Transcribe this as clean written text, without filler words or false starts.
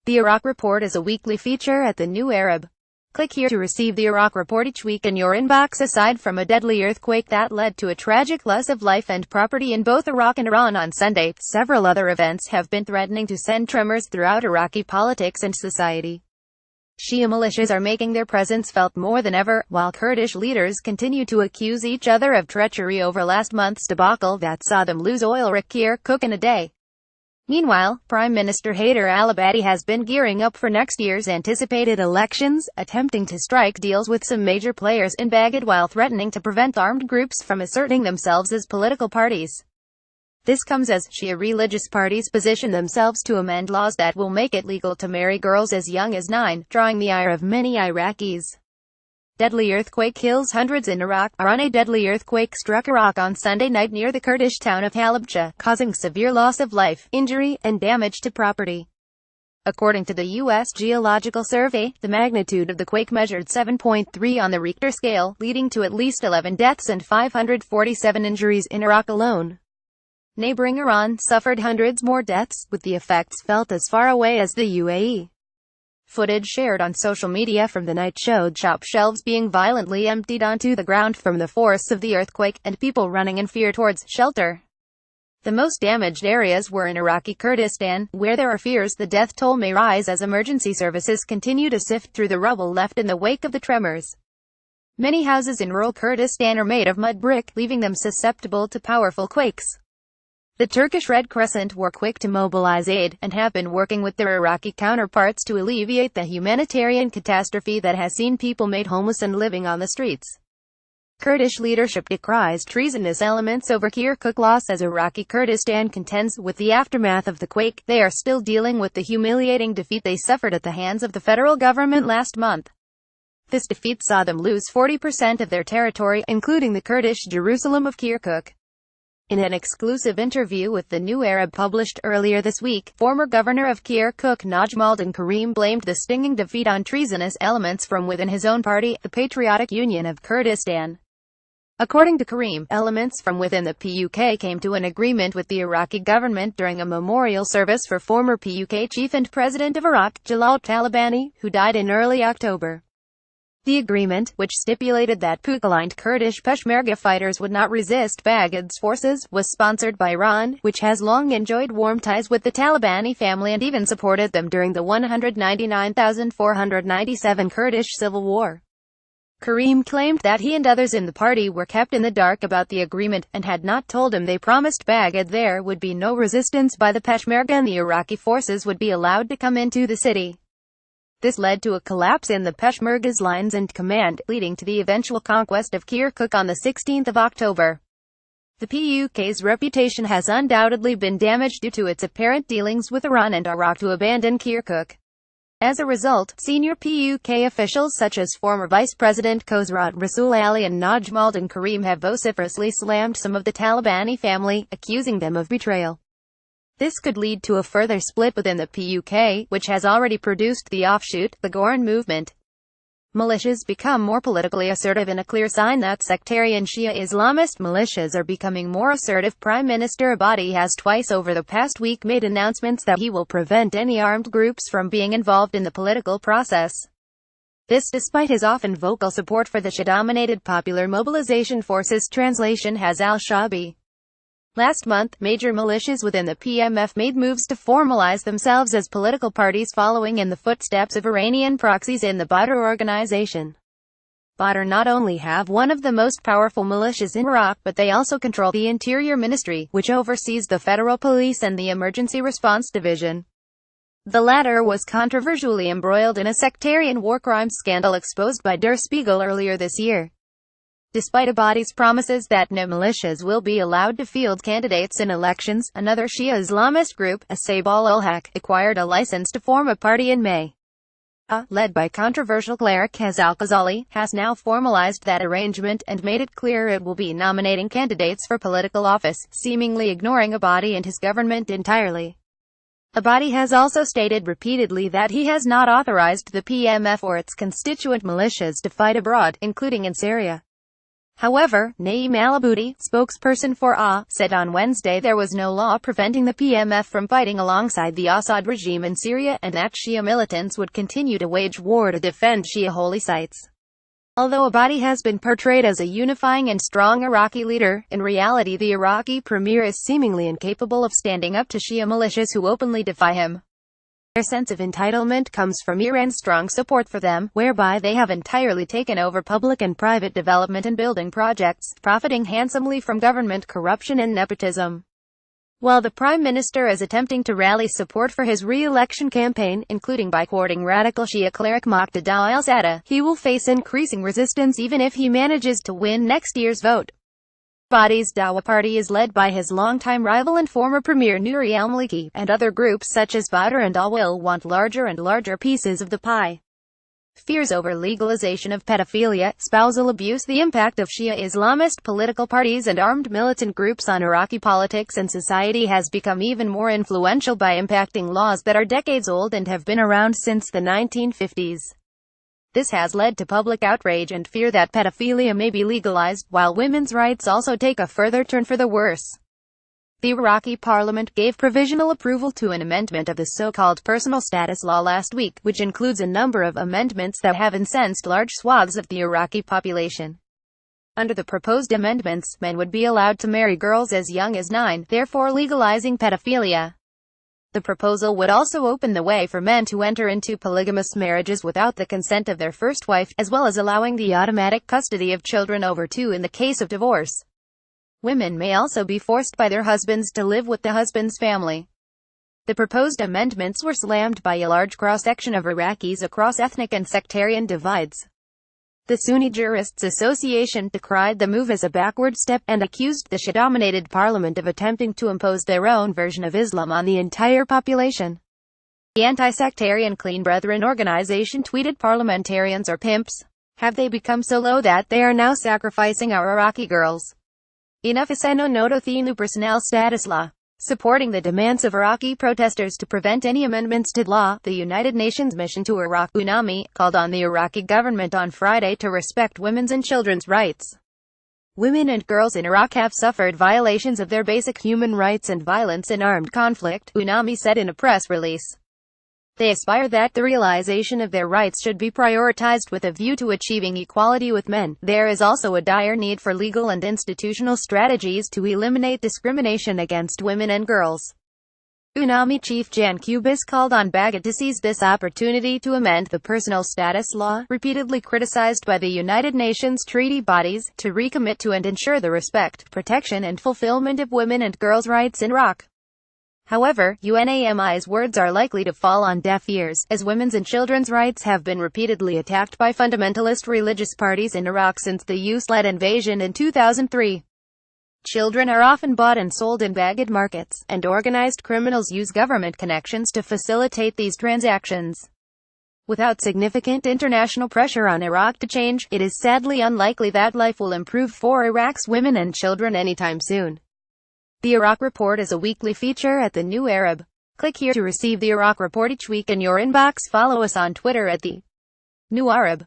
The Iraq Report is a weekly feature at the New Arab. Click here to receive the Iraq Report each week in your inbox. Aside from a deadly earthquake that led to a tragic loss of life and property in both Iraq and Iran on Sunday, several other events have been threatening to send tremors throughout Iraqi politics and society. Shia militias are making their presence felt more than ever, while Kurdish leaders continue to accuse each other of treachery over last month's debacle that saw them lose oil-rich Kirkuk in a day. Meanwhile, Prime Minister Haider al-Abadi has been gearing up for next year's anticipated elections, attempting to strike deals with some major players in Baghdad while threatening to prevent armed groups from asserting themselves as political parties. This comes as Shia religious parties position themselves to amend laws that will make it legal to marry girls as young as 9, drawing the ire of many Iraqis. Deadly earthquake kills hundreds in Iraq. Iran. A deadly earthquake struck Iraq on Sunday night near the Kurdish town of Halabja, causing severe loss of life, injury, and damage to property. According to the U.S. Geological Survey, the magnitude of the quake measured 7.3 on the Richter scale, leading to at least 11 deaths and 547 injuries in Iraq alone. Neighboring Iran suffered hundreds more deaths, with the effects felt as far away as the UAE. Footage shared on social media from the night showed shop shelves being violently emptied onto the ground from the force of the earthquake, and people running in fear towards shelter. The most damaged areas were in Iraqi Kurdistan, where there are fears the death toll may rise as emergency services continue to sift through the rubble left in the wake of the tremors. Many houses in rural Kurdistan are made of mud brick, leaving them susceptible to powerful quakes. The Turkish Red Crescent were quick to mobilize aid, and have been working with their Iraqi counterparts to alleviate the humanitarian catastrophe that has seen people made homeless and living on the streets. Kurdish leadership decries treasonous elements over Kirkuk loss as Iraqi Kurdistan contends with the aftermath of the quake. They are still dealing with the humiliating defeat they suffered at the hands of the federal government last month. This defeat saw them lose 40% of their territory, including the Kurdish Jerusalem of Kirkuk. In an exclusive interview with the New Arab published earlier this week, former governor of Kirkuk Najmuddin Karim blamed the stinging defeat on treasonous elements from within his own party, the Patriotic Union of Kurdistan. According to Karim, elements from within the PUK came to an agreement with the Iraqi government during a memorial service for former PUK chief and president of Iraq, Jalal Talabani, who died in early October. The agreement, which stipulated that PUK-aligned Kurdish Peshmerga fighters would not resist Baghdad's forces, was sponsored by Iran, which has long enjoyed warm ties with the Talabani family and even supported them during the 199,497 Kurdish civil war. Karim claimed that he and others in the party were kept in the dark about the agreement, and had not told him they promised Baghdad there would be no resistance by the Peshmerga and the Iraqi forces would be allowed to come into the city. This led to a collapse in the Peshmerga's lines and command, leading to the eventual conquest of Kirkuk on the 16th of October. The PUK's reputation has undoubtedly been damaged due to its apparent dealings with Iran and Iraq to abandon Kirkuk. As a result, senior PUK officials such as former Vice President Khosrat Rasool Ali and Najmuddin Karim have vociferously slammed some of the Talabani family, accusing them of betrayal. This could lead to a further split within the PUK, which has already produced the offshoot, the Goran movement. Militias become more politically assertive in a clear sign that sectarian Shia Islamist militias are becoming more assertive. Prime Minister Abadi has twice over the past week made announcements that he will prevent any armed groups from being involved in the political process. This despite his often vocal support for the Shia-dominated Popular Mobilization Forces. Translation has al-Shabi. Last month, major militias within the PMF made moves to formalize themselves as political parties following in the footsteps of Iranian proxies in the Badr organization. Badr not only have one of the most powerful militias in Iraq, but they also control the Interior Ministry, which oversees the federal police and the Emergency Response Division. The latter was controversially embroiled in a sectarian war crimes scandal exposed by Der Spiegel earlier this year. Despite Abadi's promises that no militias will be allowed to field candidates in elections, another Shia Islamist group, Asayb al-Haq, acquired a license to form a party in May. Led by controversial cleric Hez al-Ghazali, has now formalized that arrangement and made it clear it will be nominating candidates for political office, seemingly ignoring Abadi and his government entirely. Abadi has also stated repeatedly that he has not authorized the PMF or its constituent militias to fight abroad, including in Syria. However, Naeem Al-Aboudi, spokesperson for said on Wednesday there was no law preventing the PMF from fighting alongside the Assad regime in Syria, and that Shia militants would continue to wage war to defend Shia holy sites. Although Abadi has been portrayed as a unifying and strong Iraqi leader, in reality the Iraqi premier is seemingly incapable of standing up to Shia militias who openly defy him. Their sense of entitlement comes from Iran's strong support for them, whereby they have entirely taken over public and private development and building projects, profiting handsomely from government corruption and nepotism. While the Prime Minister is attempting to rally support for his re-election campaign, including by courting radical Shia cleric Muqtada al-Sadeh, he will face increasing resistance even if he manages to win next year's vote. Abadi's Dawa party is led by his longtime rival and former premier Nouri al-Maliki, and other groups such as Badr and Al-Wil want larger and larger pieces of the pie. Fears over legalization of pedophilia, spousal abuse, the impact of Shia Islamist political parties and armed militant groups on Iraqi politics and society has become even more influential by impacting laws that are decades old and have been around since the 1950s. This has led to public outrage and fear that pedophilia may be legalized, while women's rights also take a further turn for the worse. The Iraqi parliament gave provisional approval to an amendment of the so-called personal status law last week, which includes a number of amendments that have incensed large swaths of the Iraqi population. Under the proposed amendments, men would be allowed to marry girls as young as 9, therefore legalizing pedophilia. The proposal would also open the way for men to enter into polygamous marriages without the consent of their first wife, as well as allowing the automatic custody of children over 2 in the case of divorce. Women may also be forced by their husbands to live with the husband's family. The proposed amendments were slammed by a large cross-section of Iraqis across ethnic and sectarian divides. The Sunni Jurists Association decried the move as a backward step, and accused the Shia-dominated parliament of attempting to impose their own version of Islam on the entire population. The anti-sectarian Clean Brethren organization tweeted, "Parliamentarians are pimps. Have they become so low that they are now sacrificing our Iraqi girls? Enough is no noto the personal status law." Supporting the demands of Iraqi protesters to prevent any amendments to the law, the United Nations Mission to Iraq, UNAMI, called on the Iraqi government on Friday to respect women's and children's rights. Women and girls in Iraq have suffered violations of their basic human rights and violence in armed conflict, UNAMI said in a press release. They aspire that the realization of their rights should be prioritized with a view to achieving equality with men. There is also a dire need for legal and institutional strategies to eliminate discrimination against women and girls. UNAMI chief Jan Kubis called on Baghdad to seize this opportunity to amend the personal status law, repeatedly criticized by the United Nations treaty bodies, to recommit to and ensure the respect, protection and fulfillment of women and girls' rights in Iraq. However, UNAMI's words are likely to fall on deaf ears, as women's and children's rights have been repeatedly attacked by fundamentalist religious parties in Iraq since the US-led invasion in 2003. Children are often bought and sold in Baghdad markets, and organized criminals use government connections to facilitate these transactions. Without significant international pressure on Iraq to change, it is sadly unlikely that life will improve for Iraq's women and children anytime soon. The Iraq Report is a weekly feature at the New Arab. Click here to receive the Iraq Report each week in your inbox. Follow us on Twitter at the New Arab.